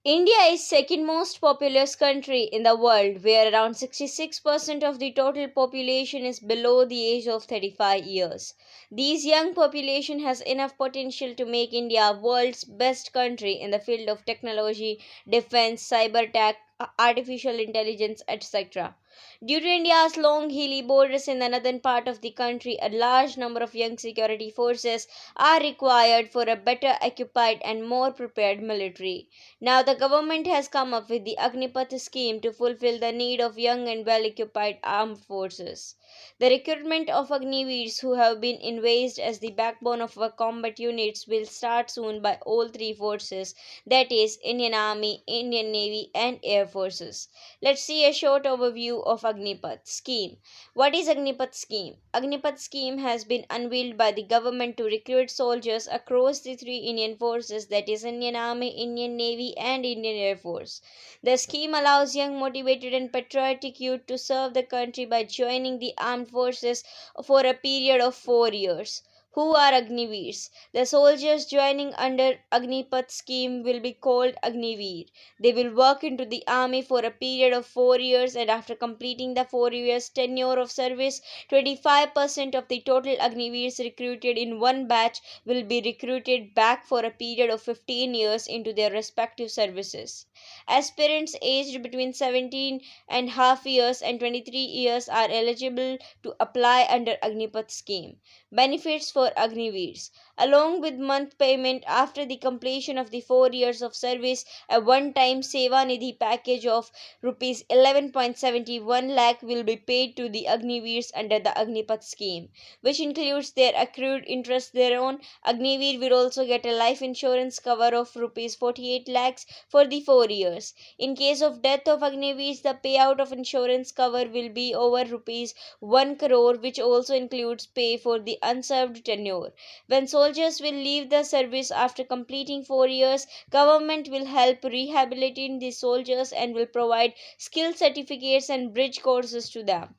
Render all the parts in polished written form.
India is second most populous country in the world where around 66% of the total population is below the age of 35 years. This young population has enough potential to make India world's best country in the field of technology, defense, cyber tech, artificial intelligence, etc. Due to India's long hilly borders in the northern part of the country, a large number of young security forces are required for a better occupied and more prepared military. Now, the government has come up with the Agnipath scheme to fulfill the need of young and well occupied armed forces. The recruitment of Agniveers, who have been envisaged as the backbone of our combat units, will start soon by all three forces, that is, Indian Army, Indian Navy, and Air Forces. Let's see a short overview of Agnipath scheme. What is Agnipath scheme? Agnipath scheme has been unveiled by the government to recruit soldiers across the three Indian forces, that is Indian Army, Indian Navy, and Indian Air Force. The scheme allows young, motivated, and patriotic youth to serve the country by joining the armed forces for a period of 4 years. Who are Agniveers? The soldiers joining under Agnipath scheme will be called Agni Veer. They will work into the army for a period of 4 years, and after completing the 4 years tenure of service, 25% of the total Agniveers recruited in one batch will be recruited back for a period of 15 years into their respective services. Aspirants aged between 17 and half years and 23 years are eligible to apply under Agnipath scheme. Benefits for Agniveers. Along with month payment after the completion of the 4 years of service, a one-time Seva Nidhi package of rupees 11.71 lakh will be paid to the Agniveers under the Agnipath scheme, which includes their accrued interest thereon. Agniveer will also get a life insurance cover of rupees 48 lakhs for the 4 years. In case of death of Agniveers, the payout of insurance cover will be over rupees 1 crore, which also includes pay for the unserved tenure. When soldiers will leave the service after completing 4 years, government will help rehabilitate the soldiers and will provide skill certificates and bridge courses to them.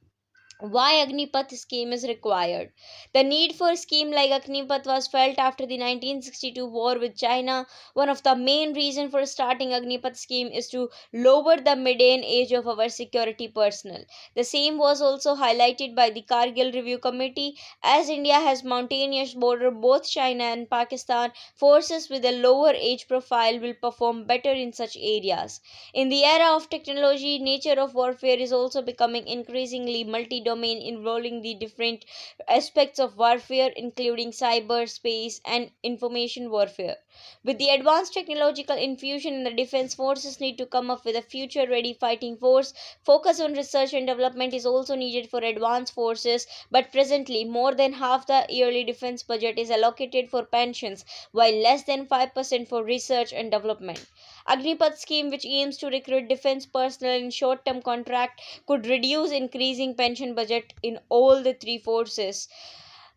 Why Agnipath scheme is required? The need for a scheme like Agnipath was felt after the 1962 war with China. One of the main reasons for starting Agnipath scheme is to lower the median age of our security personnel. The same was also highlighted by the Kargil Review Committee. As India has mountainous border both China and Pakistan, forces with a lower age profile will perform better in such areas. In the era of technology, nature of warfare is also becoming increasingly multi-domain, involving the different aspects of warfare including cyber, space, and information warfare. With the advanced technological infusion in the defense, forces need to come up with a future-ready fighting force. Focus on research and development is also needed for advanced forces, but presently more than half the yearly defense budget is allocated for pensions, while less than 5% for research and development. Agnipath scheme, which aims to recruit defense personnel in short-term contract, could reduce increasing pension budget in all the three forces.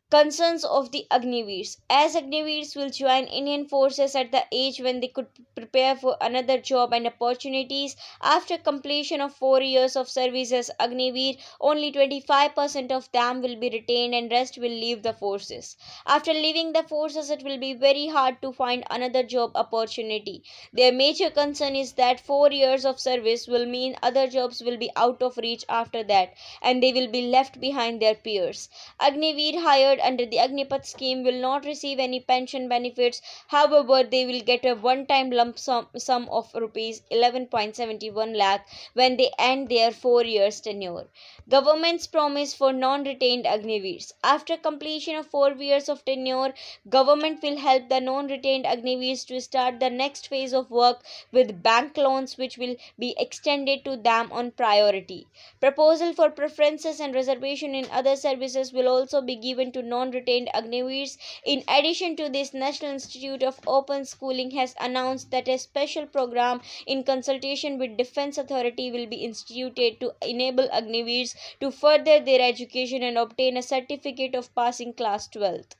Concerns of the Agniveers. As Agniveers will join Indian forces at the age when they could prepare for another job and opportunities after completion of 4 years of service as Agniveer, only 25% of them will be retained and rest will leave the forces. After leaving the forces, it will be very hard to find another job opportunity. Their major concern is that 4 years of service will mean other jobs will be out of reach after that, and they will be left behind their peers. Agniveer hired under the Agnipath scheme will not receive any pension benefits. However, they will get a one-time lump sum of rupees 11.71 lakh when they end their 4 years tenure. Government's promise for non-retained Agniveers. After completion of 4 years of tenure, government will help the non-retained Agniveers to start the next phase of work with bank loans, which will be extended to them on priority. Proposal for preferences and reservation in other services will also be given to non-retained Agniveers. In addition to this, National Institute of Open Schooling has announced that a special program in consultation with Defence Authority will be instituted to enable Agniveers to further their education and obtain a certificate of passing class 12th.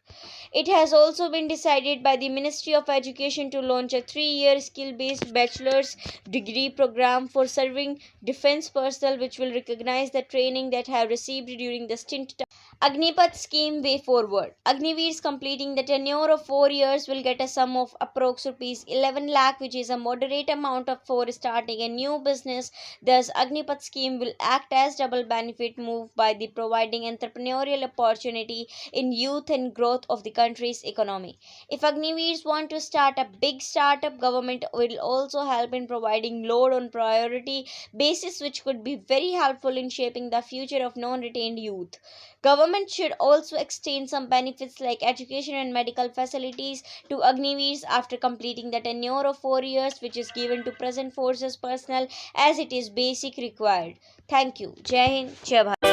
It has also been decided by the Ministry of Education to launch a 3-year skill-based bachelor's degree program for serving defense personnel, which will recognize the training that have received during the stint. Agnipath scheme forward. Agniveers completing the tenure of 4 years will get a sum of approx rupees 11 lakh, which is a moderate amount for starting a new business. Thus, Agnipath scheme will act as double benefit move by the providing entrepreneurial opportunity in youth and growth of the country's economy. If Agniveers want to start a big startup, government will also help in providing load on priority basis, which could be very helpful in shaping the future of non-retained youth. Government should also extend some benefits like education and medical facilities to Agniveers after completing the tenure of 4 years, which is given to present forces personnel as it is basic required. Thank you. Jai Hind, Jai Bharat.